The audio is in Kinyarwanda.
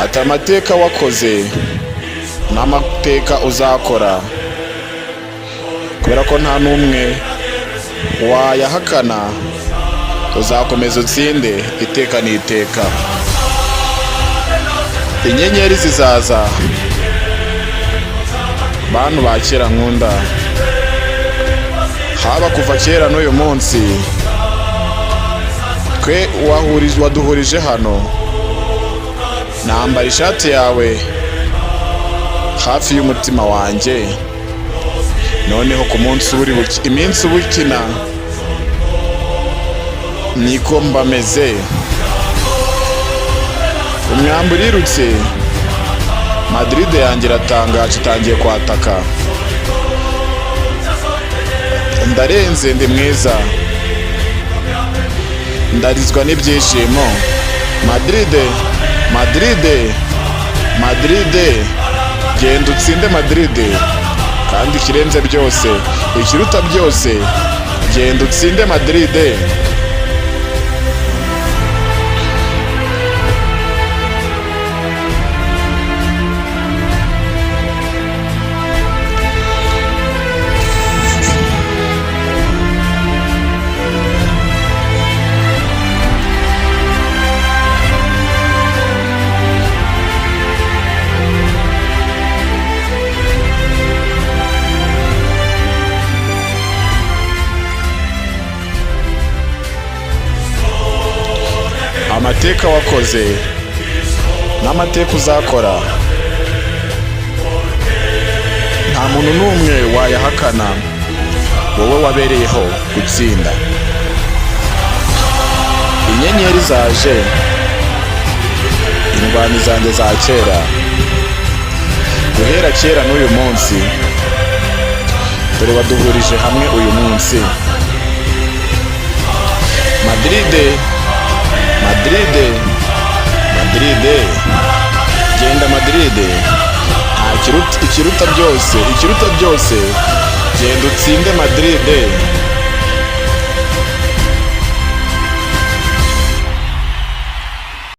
ati amateka wakoze n'amateka uzakora, kubera ko nta n'umwe wayahakana, uzakomeza utsinde iteka n'iteka. Inyenyeri zizaza, bantu ba kera nkunda, haba kuva kera n'uyu munsi, twe waduhurije hano, nambara ishati yawe hafi y'umutima wanjye. Noneho ku munsi iminsi uba ukina niko mbameze. Umwambi urirutse, Madrid yanjye iratangaje, itangiye kwataka. Ndarenze, ndi mwiza, ndarizwa n'ibyishimo. Madrid, Madrid, Madrid, genda utsinde Madrid, kandi ikirenze byose, ikiruta byose, genda utsinde Madrid. Amateka wakoze n'amateka uzakora, nta muntu n'umwe wayahakana, wowe wabereyeho gutsinda. Inyenyeri zaje, indwanyi zanjye za kera, guhera kera n'uyu munsi, dore waduhurije hamwe uyu munsi. Madrid, Madrid, Madrid, genda Madrid, ikiruta byose, genda utsinde Madrid.